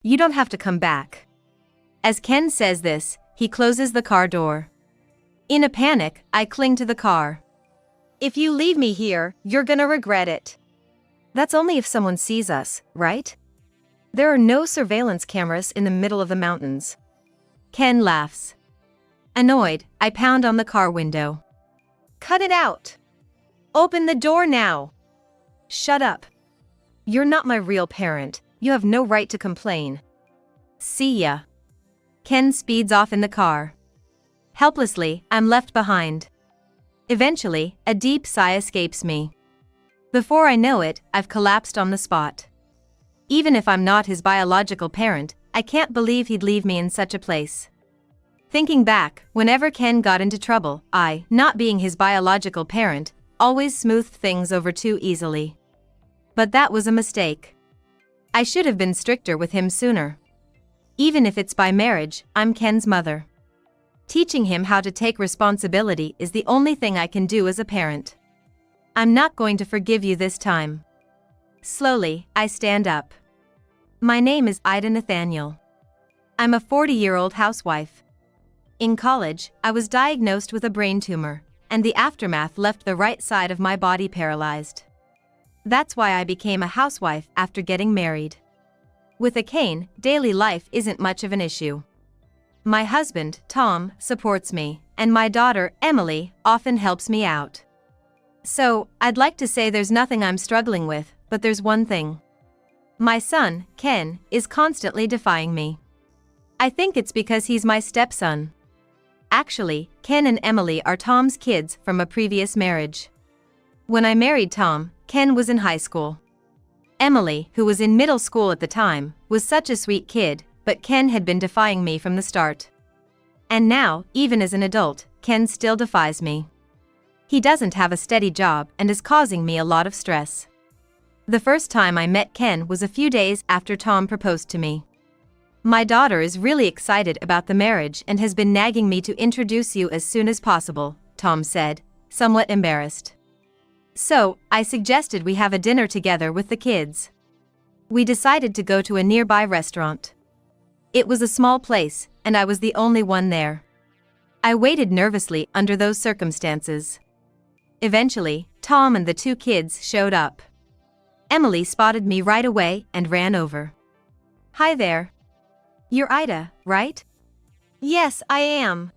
You don't have to come back. As Ken says this, he closes the car door. In a panic, I cling to the car. If you leave me here, you're gonna regret it. That's only if someone sees us, right? There are no surveillance cameras in the middle of the mountains. Ken laughs. Annoyed, I pound on the car window. Cut it out. Open the door now. Shut up. You're not my real parent. You have no right to complain. See ya. Ken speeds off in the car. Helplessly, I'm left behind. Eventually, a deep sigh escapes me. Before I know it, I've collapsed on the spot. Even if I'm not his biological parent, I can't believe he'd leave me in such a place. Thinking back, whenever Ken got into trouble, I, not being his biological parent, always smoothed things over too easily. But that was a mistake. I should have been stricter with him sooner. Even if it's by marriage, I'm Ken's mother. Teaching him how to take responsibility is the only thing I can do as a parent. I'm not going to forgive you this time. Slowly, I stand up. My name is Aita Nathaniel. I'm a 40-year-old housewife. In college, I was diagnosed with a brain tumor, and the aftermath left the right side of my body paralyzed. That's why I became a housewife after getting married. With a cane, daily life isn't much of an issue. My husband, Tom, supports me, and my daughter, Emily, often helps me out. So, I'd like to say there's nothing I'm struggling with, but there's one thing. My son, Ken, is constantly defying me. I think it's because he's my stepson. Actually, Ken and Emily are Tom's kids from a previous marriage. When I married Tom, Ken was in high school. Emily, who was in middle school at the time, was such a sweet kid, but Ken had been defying me from the start. And now, even as an adult, Ken still defies me. He doesn't have a steady job and is causing me a lot of stress. The first time I met Ken was a few days after Tom proposed to me. My daughter is really excited about the marriage and has been nagging me to introduce you as soon as possible, Tom said, somewhat embarrassed. So, I suggested we have a dinner together with the kids. We decided to go to a nearby restaurant. It was a small place, and I was the only one there. I waited nervously under those circumstances. Eventually, Tom and the two kids showed up. Emily spotted me right away and ran over. Hi there. You're Aita, right? Yes, I am.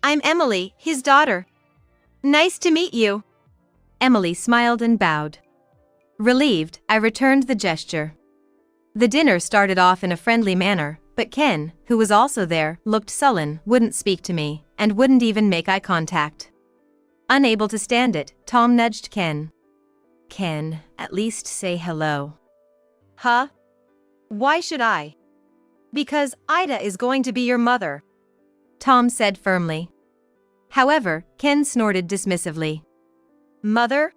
I'm Emily, his daughter. Nice to meet you. Emily smiled and bowed. Relieved, I returned the gesture. The dinner started off in a friendly manner, but Ken, who was also there, looked sullen, wouldn't speak to me, and wouldn't even make eye contact. Unable to stand it, Tom nudged Ken. Ken, at least say hello. Huh? Why should I? Because Aita is going to be your mother, Tom said firmly. However, Ken snorted dismissively. Mother?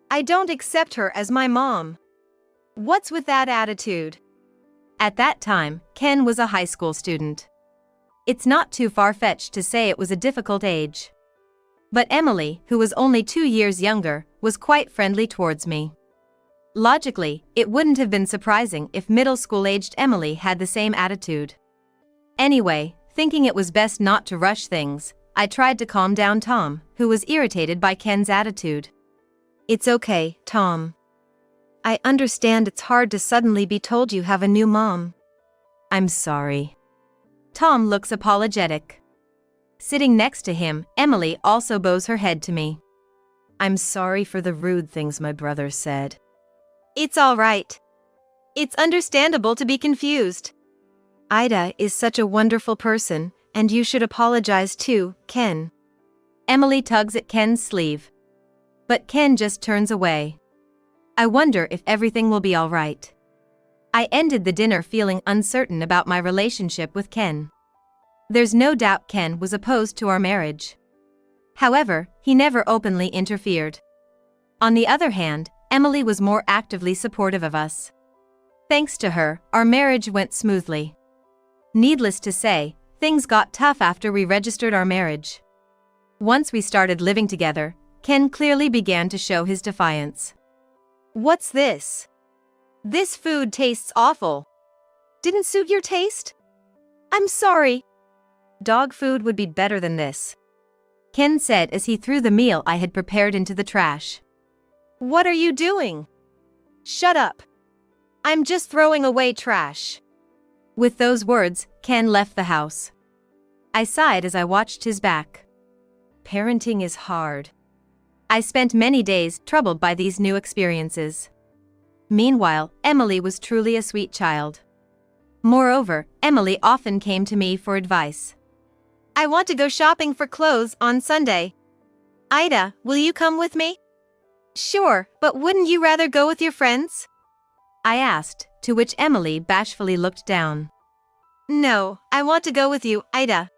I don't accept her as my mom. What's with that attitude? At that time, Ken was a high school student. It's not too far-fetched to say it was a difficult age. But Emily, who was only 2 years younger, was quite friendly towards me. Logically, it wouldn't have been surprising if middle school-aged Emily had the same attitude. Anyway, thinking it was best not to rush things, I tried to calm down Tom, who was irritated by Ken's attitude. It's okay, Tom. I understand it's hard to suddenly be told you have a new mom. I'm sorry. Tom looks apologetic. Sitting next to him, Emily also bows her head to me. I'm sorry for the rude things my brother said. It's all right. It's understandable to be confused. Aita is such a wonderful person, and you should apologize too, Ken. Emily tugs at Ken's sleeve. But Ken just turns away. I wonder if everything will be all right. I ended the dinner feeling uncertain about my relationship with Ken. There's no doubt Ken was opposed to our marriage. However, he never openly interfered. On the other hand, Emily was more actively supportive of us. Thanks to her, our marriage went smoothly. Needless to say, things got tough after we registered our marriage. Once we started living together, Ken clearly began to show his defiance. What's this? This food tastes awful. Didn't suit your taste? I'm sorry. Dog food would be better than this, Ken said as he threw the meal I had prepared into the trash. What are you doing? Shut up. I'm just throwing away trash. With those words, Ken left the house. I sighed as I watched his back. Parenting is hard. I spent many days troubled by these new experiences. Meanwhile, Emily was truly a sweet child. Moreover, Emily often came to me for advice. I want to go shopping for clothes on Sunday. Aita, will you come with me? Sure, but wouldn't you rather go with your friends? I asked, to which Emily bashfully looked down. No, I want to go with you, Aita.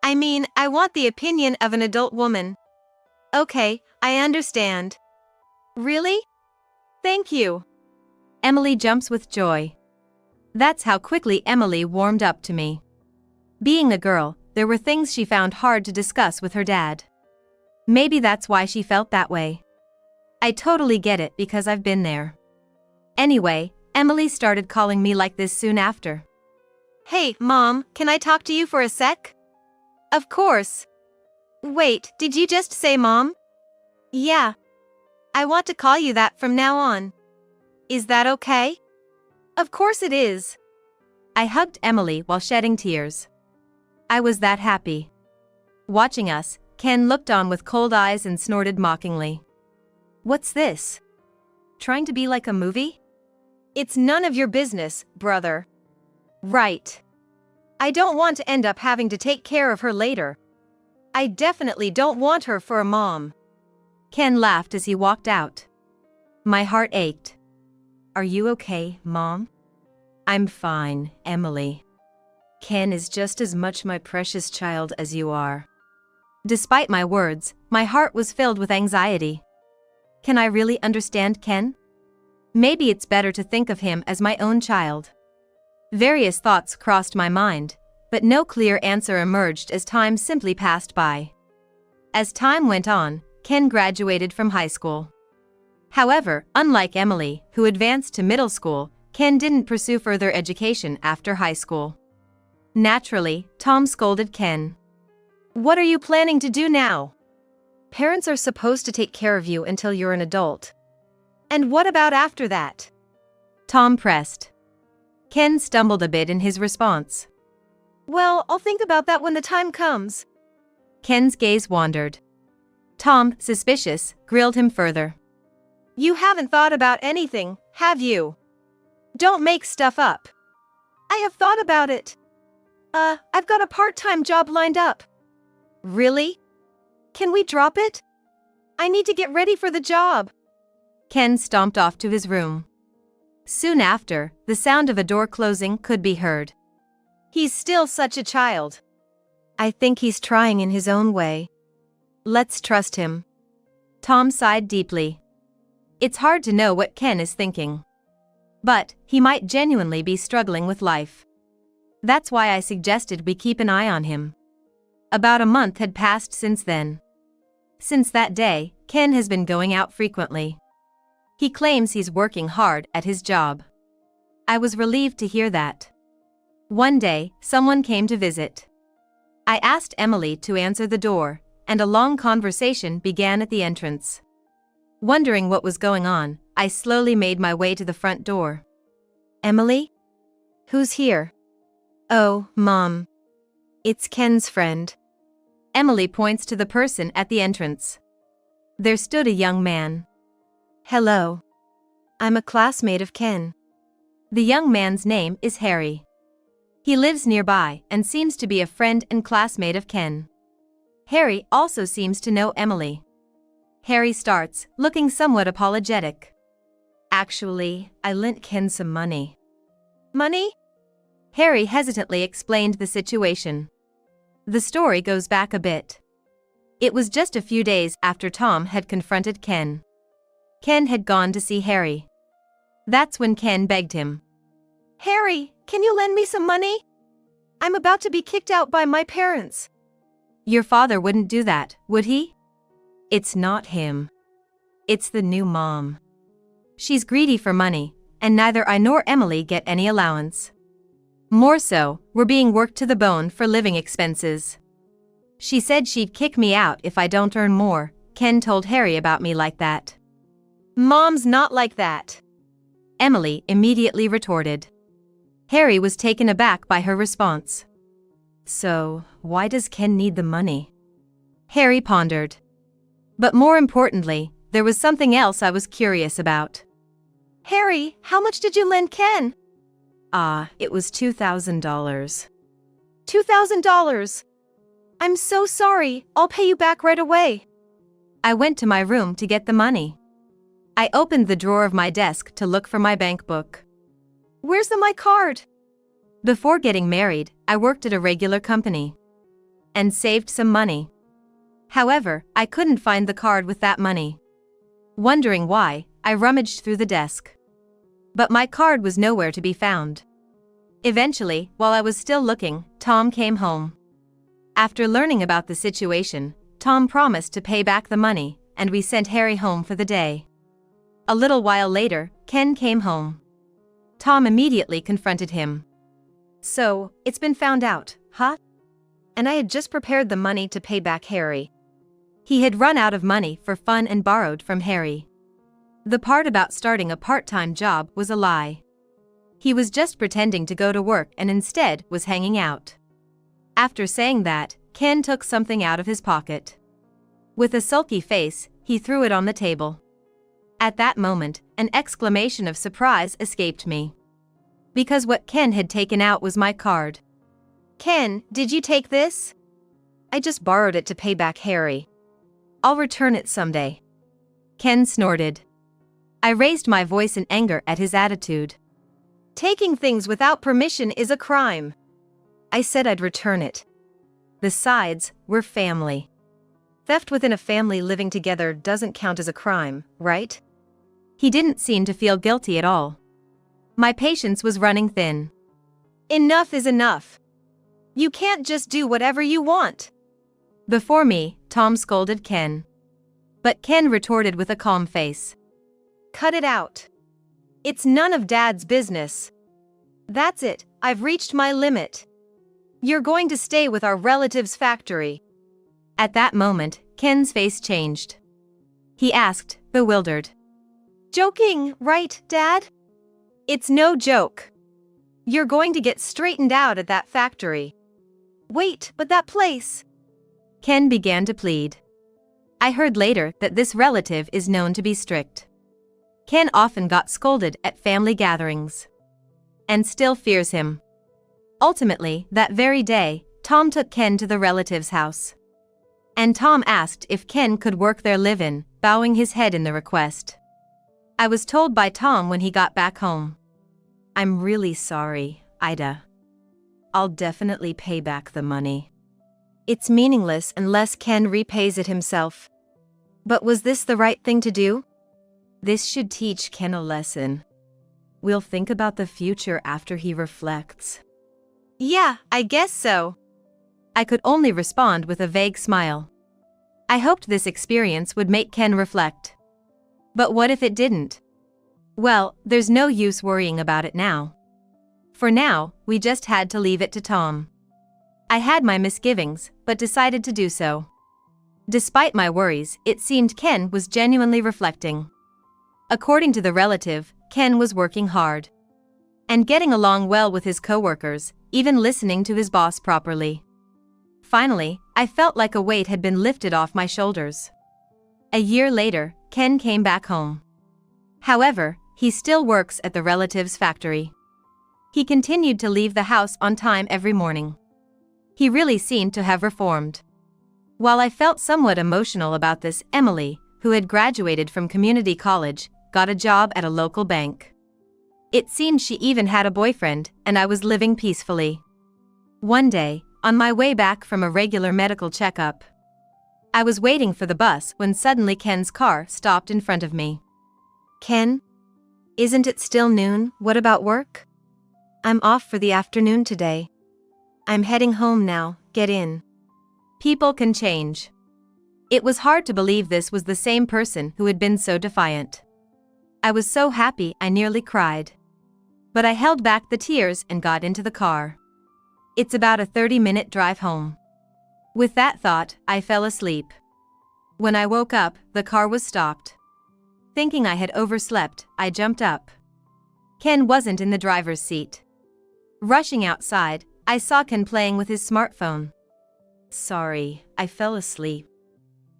I mean, I want the opinion of an adult woman. Okay, I understand. Really? Thank you. Emily jumps with joy. That's how quickly Emily warmed up to me. Being a girl, there were things she found hard to discuss with her dad. Maybe that's why she felt that way. I totally get it because I've been there. Anyway, Emily started calling me like this soon after. Hey, Mom, can I talk to you for a sec? Of course. Wait, did you just say Mom? Yeah. I want to call you that from now on. Is that okay? Of course it is. I hugged Emily while shedding tears. I was that happy. Watching us, Ken looked on with cold eyes and snorted mockingly. What's this? Trying to be like a movie? It's none of your business, brother. Right. I don't want to end up having to take care of her later. I definitely don't want her for a mom. Ken laughed as he walked out. My heart ached. Are you okay, Mom? I'm fine, Emily. Ken is just as much my precious child as you are. Despite my words, my heart was filled with anxiety. Can I really understand Ken? Maybe it's better to think of him as my own child. Various thoughts crossed my mind, but no clear answer emerged as time simply passed by. As time went on, Ken graduated from high school. However, unlike Emily, who advanced to middle school, Ken didn't pursue further education after high school. Naturally, Tom scolded Ken. What are you planning to do now? Parents are supposed to take care of you until you're an adult. And what about after that? Tom pressed. Ken stumbled a bit in his response. Well, I'll think about that when the time comes. Ken's gaze wandered. Tom, suspicious, grilled him further. You haven't thought about anything, have you? Don't make stuff up. I have thought about it. I've got a part-time job lined up. Really? Can we drop it? I need to get ready for the job. Ken stomped off to his room. Soon after, the sound of a door closing could be heard. He's still such a child. I think he's trying in his own way. Let's trust him. Tom sighed deeply. It's hard to know what Ken is thinking. But he might genuinely be struggling with life. That's why I suggested we keep an eye on him. About a month had passed since then. Since that day, Ken has been going out frequently. He claims he's working hard at his job. I was relieved to hear that. One day, someone came to visit. I asked Emily to answer the door, and a long conversation began at the entrance. Wondering what was going on, I slowly made my way to the front door. Emily? Who's here? Oh, Mom. It's Ken's friend. Emily points to the person at the entrance. There stood a young man. Hello. I'm a classmate of Ken. The young man's name is Harry. He lives nearby and seems to be a friend and classmate of Ken. Harry also seems to know Emily. Harry starts, looking somewhat apologetic. Actually, I lent Ken some money. Money? Harry hesitantly explained the situation. The story goes back a bit. It was just a few days after Tom had confronted Ken. Ken had gone to see Harry. That's when Ken begged him. Harry, can you lend me some money? I'm about to be kicked out by my parents. Your father wouldn't do that, would he? It's not him. It's the new mom. She's greedy for money, and neither I nor Emily get any allowance. More so, we're being worked to the bone for living expenses. She said she'd kick me out if I don't earn more. Ken told Harry about me like that. Mom's not like that, Emily immediately retorted. Harry was taken aback by her response. So, why does Ken need the money? Harry pondered. But more importantly, there was something else I was curious about. Harry, how much did you lend Ken? It was $2,000. $2,000? I'm so sorry, I'll pay you back right away. I went to my room to get the money. I opened the drawer of my desk to look for my bank book. Where's my card? Before getting married, I worked at a regular company and saved some money. However, I couldn't find the card with that money. Wondering why, I rummaged through the desk. But my card was nowhere to be found. Eventually, while I was still looking, Tom came home. After learning about the situation, Tom promised to pay back the money, and we sent Harry home for the day. A little while later, Ken came home. Tom immediately confronted him. So, it's been found out, huh? And I had just prepared the money to pay back Harry. He had run out of money for fun and borrowed from Harry. The part about starting a part-time job was a lie. He was just pretending to go to work and instead was hanging out. After saying that, Ken took something out of his pocket. With a sulky face, he threw it on the table. At that moment, an exclamation of surprise escaped me. Because what Ken had taken out was my card. Ken, did you take this? I just borrowed it to pay back Harry. I'll return it someday. Ken snorted. I raised my voice in anger at his attitude. Taking things without permission is a crime. I said I'd return it. Besides, we're family. Theft within a family living together doesn't count as a crime, right? He didn't seem to feel guilty at all. My patience was running thin. Enough is enough. You can't just do whatever you want. Before me, Tom scolded Ken. But Ken retorted with a calm face. Cut it out. It's none of Dad's business. That's it, I've reached my limit. You're going to stay with our relative's factory. At that moment, Ken's face changed. He asked, bewildered. Joking, right, Dad? It's no joke. You're going to get straightened out at that factory. Wait, but that place. Ken began to plead. I heard later that this relative is known to be strict. Ken often got scolded at family gatherings. And still fears him. Ultimately, that very day, Tom took Ken to the relative's house. And Tom asked if Ken could work their live-in, bowing his head in the request. I was told by Tom when he got back home. I'm really sorry, Aita. I'll definitely pay back the money. It's meaningless unless Ken repays it himself. But was this the right thing to do? This should teach Ken a lesson. We'll think about the future after he reflects. Yeah, I guess so. I could only respond with a vague smile. I hoped this experience would make Ken reflect. But what if it didn't? Well, there's no use worrying about it now. For now, we just had to leave it to Tom. I had my misgivings, but decided to do so. Despite my worries, it seemed Ken was genuinely reflecting. According to the relative, Ken was working hard. And getting along well with his coworkers, even listening to his boss properly. Finally, I felt like a weight had been lifted off my shoulders. A year later, Ken came back home. However, he still works at the relative's factory. He continued to leave the house on time every morning. He really seemed to have reformed. While I felt somewhat emotional about this, Emily, who had graduated from community college, got a job at a local bank. It seemed she even had a boyfriend, and I was living peacefully. One day, on my way back from a regular medical checkup, I was waiting for the bus when suddenly Ken's car stopped in front of me. Ken? Isn't it still noon? What about work? I'm off for the afternoon today. I'm heading home now, get in. People can change. It was hard to believe this was the same person who had been so defiant. I was so happy I nearly cried. but I held back the tears and got into the car. It's about a 30-minute drive home. With that thought, I fell asleep. When I woke up, the car was stopped. Thinking I had overslept, I jumped up. Ken wasn't in the driver's seat. Rushing outside, I saw Ken playing with his smartphone. Sorry, I fell asleep.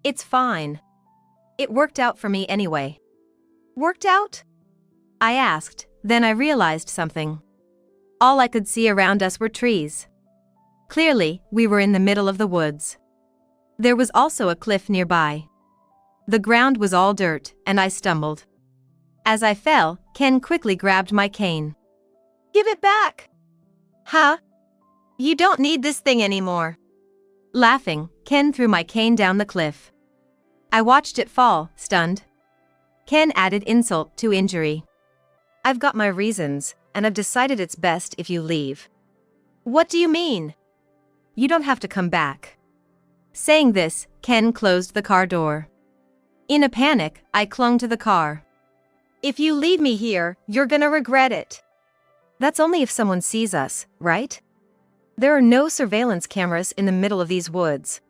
It's fine. It worked out for me anyway. Worked out? I asked, then I realized something. All I could see around us were trees. Clearly, we were in the middle of the woods. There was also a cliff nearby. The ground was all dirt, and I stumbled. As I fell, Ken quickly grabbed my cane. Give it back! Huh? You don't need this thing anymore. Laughing, Ken threw my cane down the cliff. I watched it fall, stunned. Ken added insult to injury. I've got my reasons, and I've decided it's best if you leave. What do you mean? You don't have to come back. Saying this, Ken closed the car door. In a panic, I clung to the car. If you leave me here, you're gonna regret it. That's only if someone sees us, right? There are no surveillance cameras in the middle of these woods.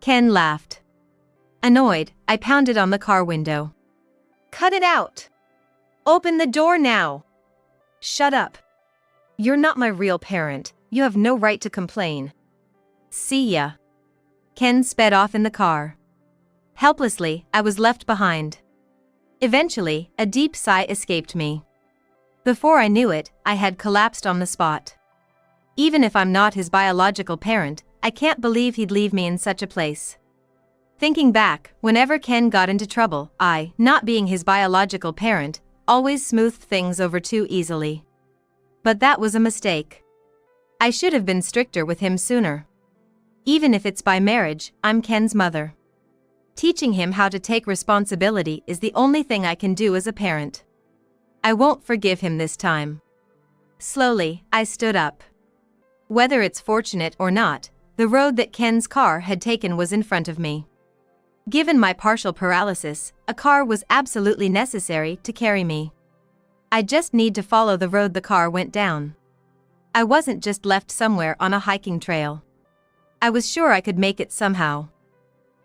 Ken laughed. Annoyed, I pounded on the car window. Cut it out! Open the door now! Shut up. You're not my real parent, you have no right to complain. See ya. Ken sped off in the car. Helplessly, I was left behind. Eventually, a deep sigh escaped me. Before I knew it, I had collapsed on the spot. Even if I'm not his biological parent, I can't believe he'd leave me in such a place. Thinking back, whenever Ken got into trouble, I, not being his biological parent, always smoothed things over too easily. But that was a mistake. I should have been stricter with him sooner. Even if it's by marriage, I'm Ken's mother. Teaching him how to take responsibility is the only thing I can do as a parent. I won't forgive him this time. Slowly, I stood up. Whether it's fortunate or not, the road that Ken's car had taken was in front of me. Given my partial paralysis, a car was absolutely necessary to carry me. I just need to follow the road the car went down. I wasn't just left somewhere on a hiking trail. I was sure I could make it somehow.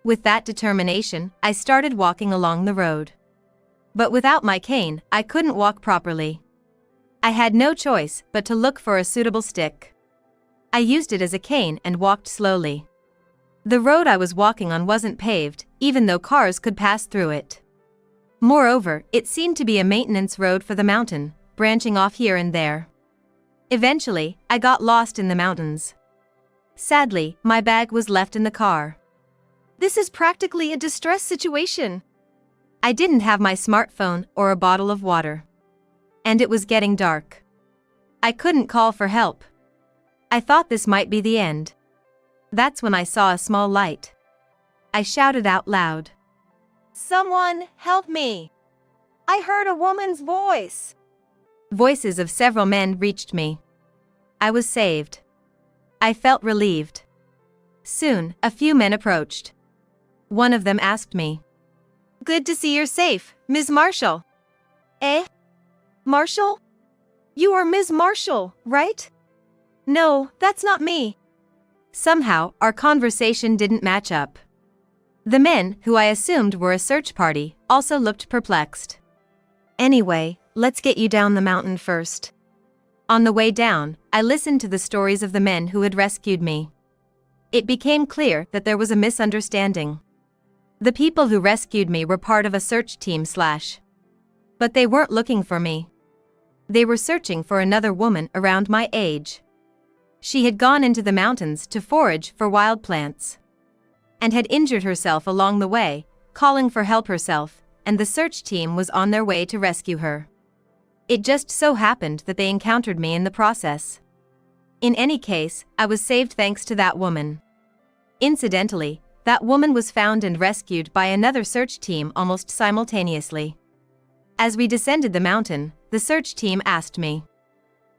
With that determination, I started walking along the road. But without my cane, I couldn't walk properly. I had no choice but to look for a suitable stick. I used it as a cane and walked slowly. The road I was walking on wasn't paved, even though cars could pass through it. Moreover, it seemed to be a maintenance road for the mountain, branching off here and there. Eventually, I got lost in the mountains. Sadly, my bag was left in the car. This is practically a distress situation. I didn't have my smartphone or a bottle of water. And it was getting dark. I couldn't call for help. I thought this might be the end. That's when I saw a small light. I shouted out loud. Someone help me! I heard a woman's voice. Voices of several men reached me. I was saved. I felt relieved. Soon, a few men approached. One of them asked me. Good to see you're safe, Ms. Marshall. Eh? Marshall? You are Ms. Marshall, right? No, that's not me. Somehow, our conversation didn't match up. The men, who I assumed were a search party, also looked perplexed. Anyway, let's get you down the mountain first. On the way down, I listened to the stories of the men who had rescued me. It became clear that there was a misunderstanding. The people who rescued me were part of a search team / but they weren't looking for me. They were searching for another woman around my age. She had gone into the mountains to forage for wild plants. And had injured herself along the way, calling for help herself, and the search team was on their way to rescue her. It just so happened that they encountered me in the process. In any case, I was saved thanks to that woman. Incidentally, that woman was found and rescued by another search team almost simultaneously. As we descended the mountain, the search team asked me,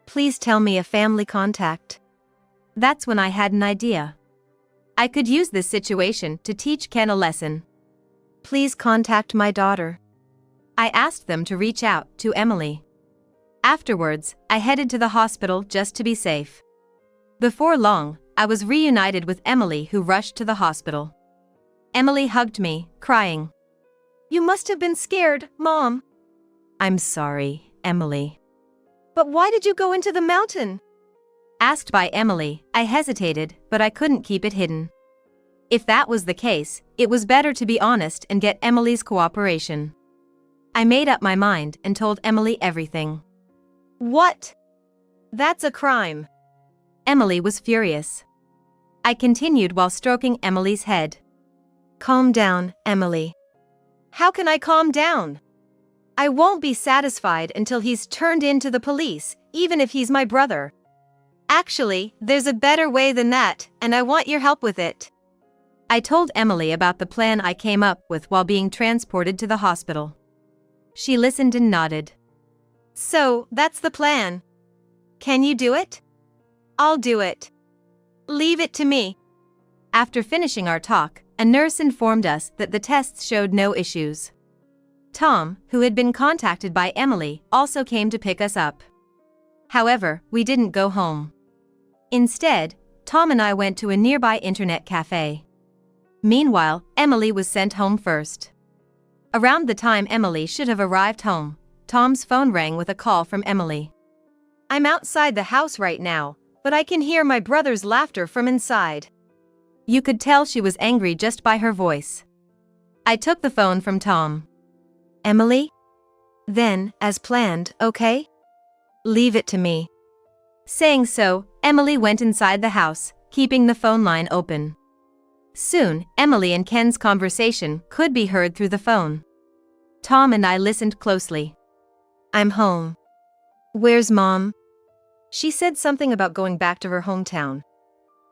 "Please tell me a family contact." That's when I had an idea. I could use this situation to teach Ken a lesson. Please contact my daughter. I asked them to reach out to Emily. Afterwards, I headed to the hospital just to be safe. Before long, I was reunited with Emily, who rushed to the hospital. Emily hugged me, crying. "You must have been scared, Mom." "I'm sorry, Emily." "But why did you go into the mountain?" Asked by Emily, I hesitated, but I couldn't keep it hidden. If that was the case, it was better to be honest and get Emily's cooperation. I made up my mind and told Emily everything. "What? That's a crime." Emily was furious. I continued while stroking Emily's head. "Calm down, Emily." "How can I calm down? I won't be satisfied until he's turned in to the police, even if he's my brother. Actually, there's a better way than that, and I want your help with it." I told Emily about the plan I came up with while being transported to the hospital. She listened and nodded. "So, that's the plan. Can you do it?" "I'll do it. Leave it to me." After finishing our talk, a nurse informed us that the tests showed no issues. Tom, who had been contacted by Emily, also came to pick us up. However, we didn't go home. Instead, Tom and I went to a nearby internet cafe. Meanwhile, Emily was sent home first. Around the time Emily should have arrived home, Tom's phone rang with a call from Emily. "I'm outside the house right now, but I can hear my brother's laughter from inside." You could tell she was angry just by her voice. I took the phone from Tom. "Emily? Then, as planned, okay? Leave it to me." Saying so, Emily went inside the house, keeping the phone line open. Soon, Emily and Ken's conversation could be heard through the phone. Tom and I listened closely. "I'm home. Where's Mom?" "She said something about going back to her hometown."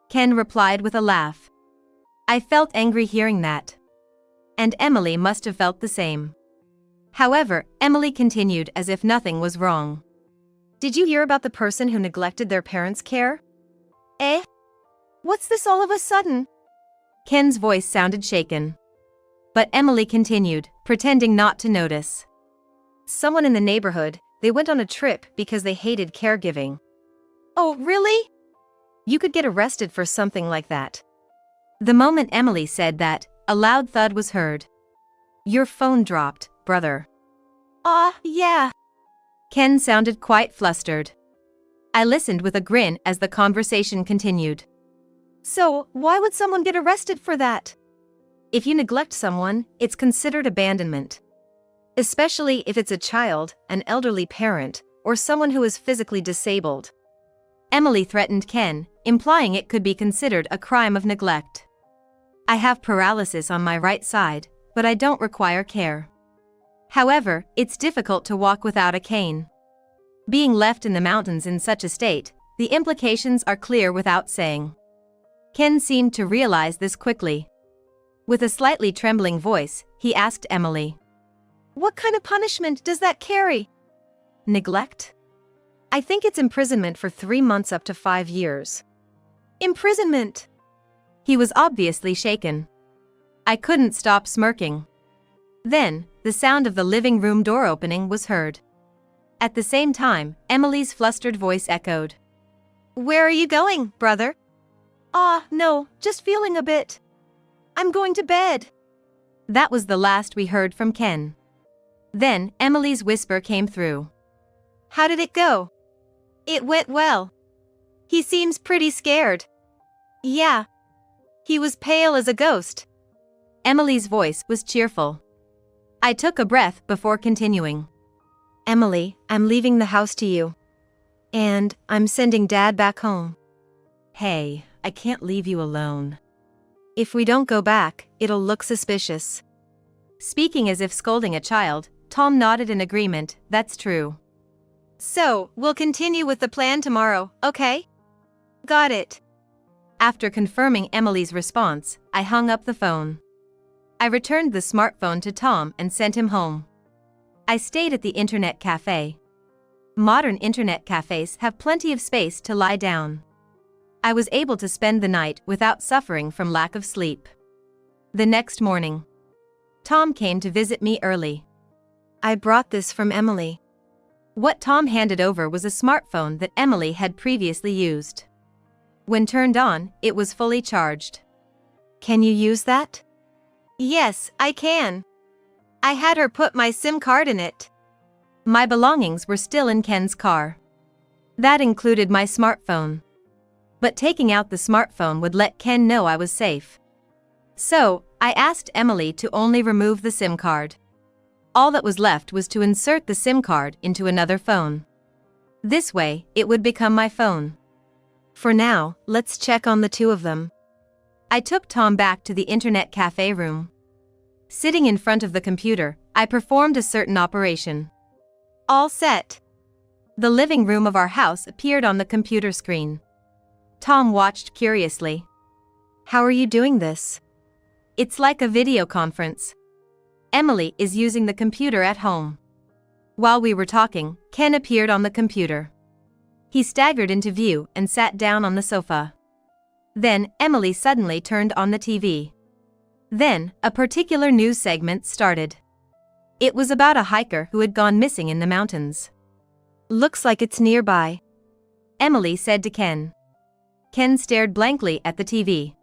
Ken replied with a laugh. I felt angry hearing that. And Emily must have felt the same. However, Emily continued as if nothing was wrong. "Did you hear about the person who neglected their parents' care?" "Eh? What's this all of a sudden?" Ken's voice sounded shaken. But Emily continued, pretending not to notice. "Someone in the neighborhood, they went on a trip because they hated caregiving." "Oh, really?" "You could get arrested for something like that." The moment Emily said that, a loud thud was heard. "Your phone dropped, brother." Yeah." Ken sounded quite flustered. I listened with a grin as the conversation continued. "So, why would someone get arrested for that?" "If you neglect someone, it's considered abandonment. Especially if it's a child, an elderly parent, or someone who is physically disabled." Emily threatened Ken, implying it could be considered a crime of neglect. "I have paralysis on my right side, but I don't require care. However, it's difficult to walk without a cane. Being left in the mountains in such a state, the implications are clear without saying." Ken seemed to realize this quickly. With a slightly trembling voice, he asked Emily, "What kind of punishment does that carry?" "Neglect? I think it's imprisonment for 3 months up to 5 years. "Imprisonment?" He was obviously shaken. I couldn't stop smirking. Then, the sound of the living room door opening was heard. At the same time, Emily's flustered voice echoed. "Where are you going, brother?" No, just feeling a bit. I'm going to bed." That was the last we heard from Ken. Then, Emily's whisper came through. "How did it go?" "It went well. He seems pretty scared." "Yeah. He was pale as a ghost." Emily's voice was cheerful. I took a breath before continuing. "Emily, I'm leaving the house to you. And I'm sending Dad back home." "Hey, I can't leave you alone. If we don't go back, it'll look suspicious." Speaking as if scolding a child, Tom nodded in agreement. "That's true." "So, we'll continue with the plan tomorrow, okay?" "Got it." After confirming Emily's response, I hung up the phone. I returned the smartphone to Tom and sent him home. I stayed at the internet cafe. Modern internet cafes have plenty of space to lie down. I was able to spend the night without suffering from lack of sleep. The next morning, Tom came to visit me early. "I brought this from Emily." What Tom handed over was a smartphone that Emily had previously used. When turned on, it was fully charged. "Can you use that?" "Yes, I can. I had her put my SIM card in it." My belongings were still in Ken's car. That included my smartphone. But taking out the smartphone would let Ken know I was safe. So, I asked Emily to only remove the SIM card. All that was left was to insert the SIM card into another phone. This way, it would become my phone. For now, let's check on the two of them. I took Tom back to the internet cafe room. Sitting in front of the computer, I performed a certain operation. All set. The living room of our house appeared on the computer screen. Tom watched curiously. "How are you doing this?" "It's like a video conference. Emily is using the computer at home." While we were talking, Ken appeared on the computer. He staggered into view and sat down on the sofa. Then, Emily suddenly turned on the TV. Then, a particular news segment started. It was about a hiker who had gone missing in the mountains. "Looks like it's nearby," Emily said to Ken. Ken stared blankly at the TV.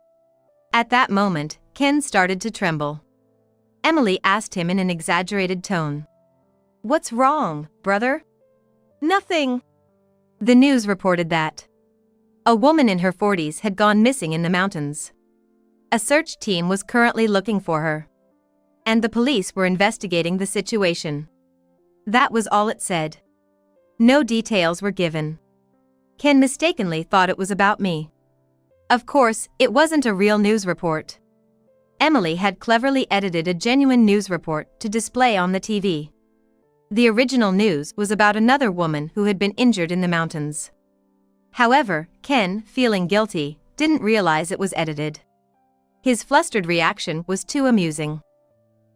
At that moment, Ken started to tremble. Emily asked him in an exaggerated tone. "What's wrong, brother?" "Nothing." The news reported that a woman in her 40s had gone missing in the mountains. A search team was currently looking for her. And the police were investigating the situation. That was all it said. No details were given. Ken mistakenly thought it was about me. Of course, it wasn't a real news report. Emily had cleverly edited a genuine news report to display on the TV. The original news was about another woman who had been injured in the mountains. However, Ken, feeling guilty, didn't realize it was edited. His flustered reaction was too amusing.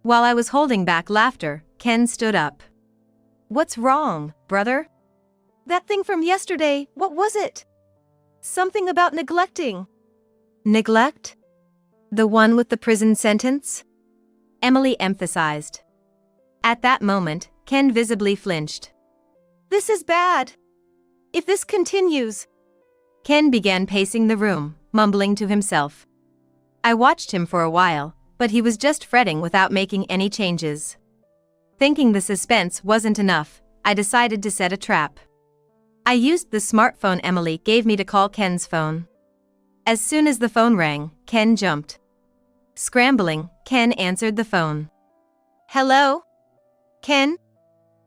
While I was holding back laughter, Ken stood up. "What's wrong, brother?" "That thing from yesterday, what was it?" "Something about neglecting." "Neglect? The one with the prison sentence?" Emily emphasized. At that moment, Ken visibly flinched. "This is bad. If this continues..." Ken began pacing the room, mumbling to himself. I watched him for a while, but he was just fretting without making any changes. Thinking the suspense wasn't enough, I decided to set a trap. I used the smartphone Emily gave me to call Ken's phone. As soon as the phone rang, Ken jumped. Scrambling, Ken answered the phone. "Hello? Ken?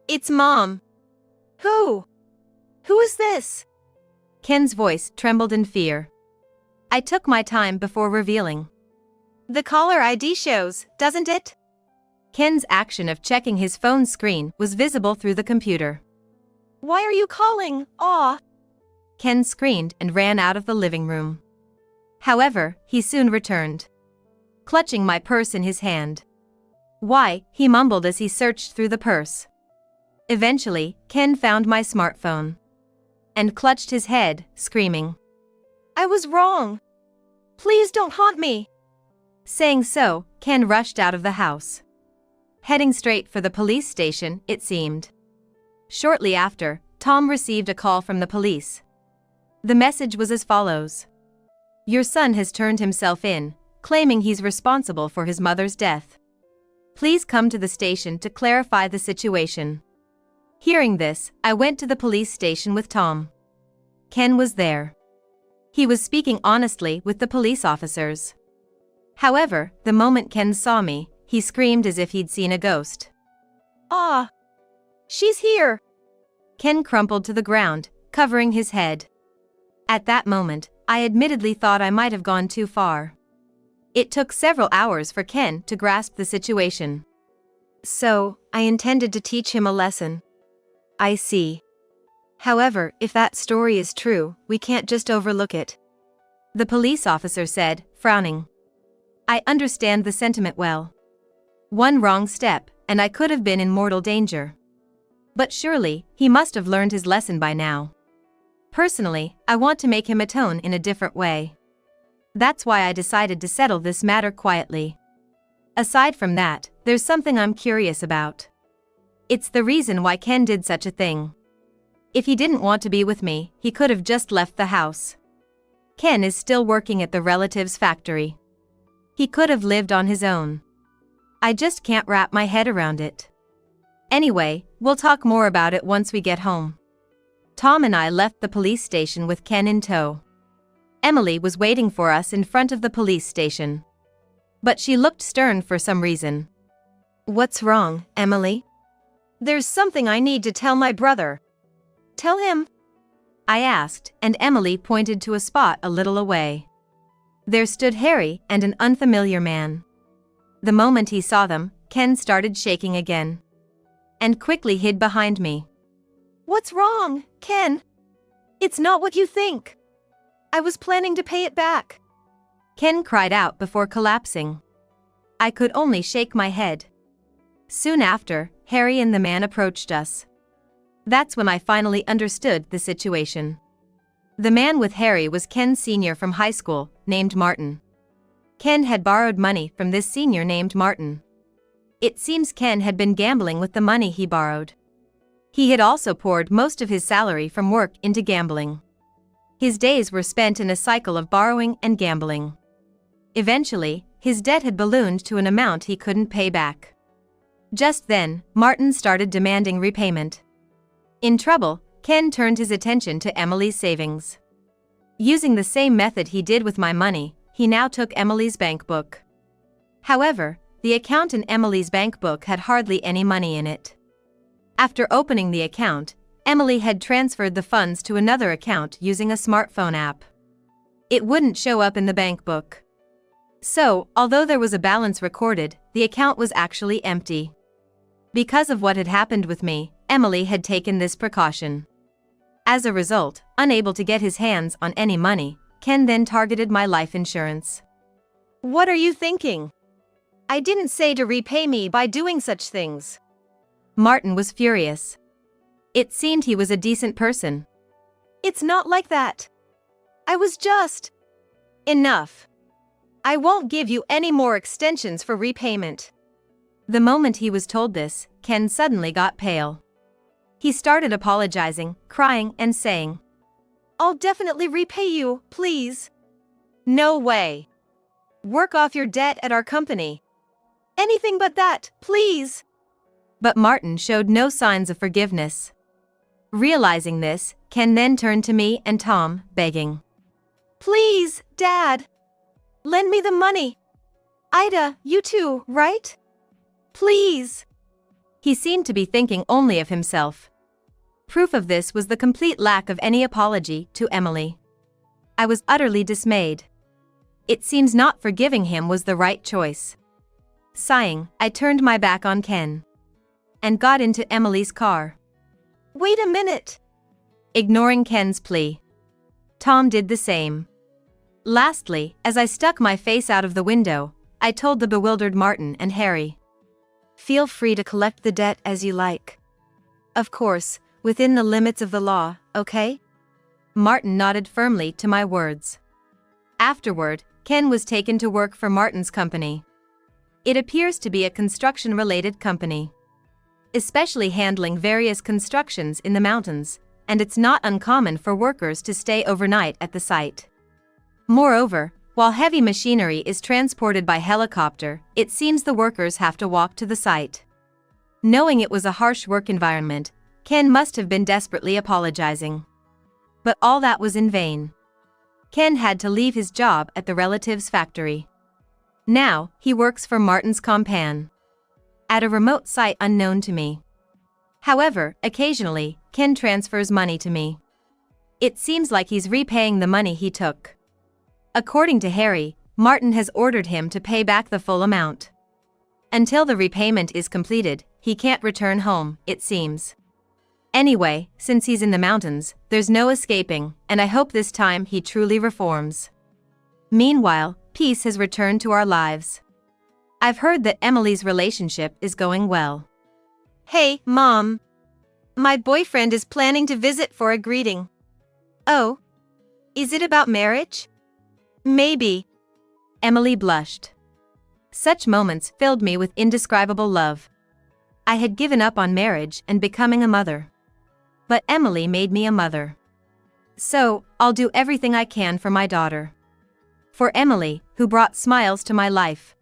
It's Mom." "Who? Who is this?" Ken's voice trembled in fear. I took my time before revealing. "The caller ID shows, doesn't it?" Ken's action of checking his phone screen was visible through the computer. "Why are you calling? Aw!" Ken screamed and ran out of the living room. However, he soon returned, clutching my purse in his hand. "Why?" he mumbled as he searched through the purse. Eventually, Ken found my smartphone and clutched his head, screaming, "I was wrong. Please don't haunt me." Saying so, Ken rushed out of the house, heading straight for the police station, it seemed. Shortly after, Tom received a call from the police. The message was as follows. "Your son has turned himself in, claiming he's responsible for his mother's death. Please come to the station to clarify the situation." Hearing this, I went to the police station with Tom. Ken was there. He was speaking honestly with the police officers. However, the moment Ken saw me, he screamed as if he'd seen a ghost. "Ah! She's here!" Ken crumpled to the ground, covering his head. At that moment, I admittedly thought I might have gone too far. It took several hours for Ken to grasp the situation. "So, I intended to teach him a lesson." "I see. However, if that story is true, we can't just overlook it," the police officer said, frowning. "I understand the sentiment well. One wrong step, and I could have been in mortal danger. But surely, he must have learned his lesson by now. Personally, I want to make him atone in a different way. That's why I decided to settle this matter quietly. Aside from that, there's something I'm curious about. It's the reason why Ken did such a thing." If he didn't want to be with me, he could have just left the house. Ken is still working at the relative's factory. He could have lived on his own. I just can't wrap my head around it. Anyway, we'll talk more about it once we get home. Tom and I left the police station with Ken in tow. Emily was waiting for us in front of the police station. But she looked stern for some reason. "What's wrong, Emily?" "There's something I need to tell my brother." "Tell him?" I asked, and Emily pointed to a spot a little away. There stood Harry and an unfamiliar man. The moment he saw them, Ken started shaking again. And quickly hid behind me. "What's wrong, Ken? It's not what you think. I was planning to pay it back," Ken cried out before collapsing. I could only shake my head. Soon after, Harry and the man approached us. That's when I finally understood the situation. The man with Harry was Ken's senior from high school, named Martin. Ken had borrowed money from this senior named Martin. It seems Ken had been gambling with the money he borrowed. He had also poured most of his salary from work into gambling. His days were spent in a cycle of borrowing and gambling. Eventually, his debt had ballooned to an amount he couldn't pay back. Just then, Martin started demanding repayment. In trouble, Ken turned his attention to Emily's savings. Using the same method he did with my money, he now took Emily's bank book. However, the account in Emily's bank book had hardly any money in it. After opening the account, Emily had transferred the funds to another account using a smartphone app. It wouldn't show up in the bank book. So, although there was a balance recorded, the account was actually empty. Because of what had happened with me, Emily had taken this precaution. As a result, unable to get his hands on any money, Ken then targeted my life insurance. "What are you thinking? I didn't say to repay me by doing such things." Martin was furious. It seemed he was a decent person. "It's not like that. I was just..." "Enough. I won't give you any more extensions for repayment." The moment he was told this, Ken suddenly got pale. He started apologizing, crying, and saying, "I'll definitely repay you, please." "No way. Work off your debt at our company. Anything but that, please." But Martin showed no signs of forgiveness. Realizing this, Ken then turned to me and Tom, begging, "Please, Dad. Lend me the money. Ida, you too, right? Please." He seemed to be thinking only of himself. Proof of this was the complete lack of any apology to Emily. I was utterly dismayed. It seems not forgiving him was the right choice. Sighing, I turned my back on Ken and got into Emily's car. "Wait a minute." Ignoring Ken's plea, Tom did the same. Lastly, as I stuck my face out of the window, I told the bewildered Martin and Harry, "Feel free to collect the debt as you like. Of course, within the limits of the law, okay?" Martin nodded firmly to my words. Afterward, Ken was taken to work for Martin's company. It appears to be a construction-related company, especially handling various constructions in the mountains, and it's not uncommon for workers to stay overnight at the site. Moreover, while heavy machinery is transported by helicopter, it seems the workers have to walk to the site. Knowing it was a harsh work environment, Ken must have been desperately apologizing. But all that was in vain. Ken had to leave his job at the relative's factory. Now, he works for Martin's compan at a remote site unknown to me. However, occasionally, Ken transfers money to me. It seems like he's repaying the money he took. According to Harry, Martin has ordered him to pay back the full amount. Until the repayment is completed, he can't return home, it seems. Anyway, since he's in the mountains, there's no escaping, and I hope this time he truly reforms. Meanwhile, peace has returned to our lives. I've heard that Emily's relationship is going well. "Hey, Mom. My boyfriend is planning to visit for a greeting." "Oh? Is it about marriage?" "Maybe." Emily blushed. Such moments filled me with indescribable love. I had given up on marriage and becoming a mother. But Emily made me a mother. So, I'll do everything I can for my daughter. For Emily, who brought smiles to my life.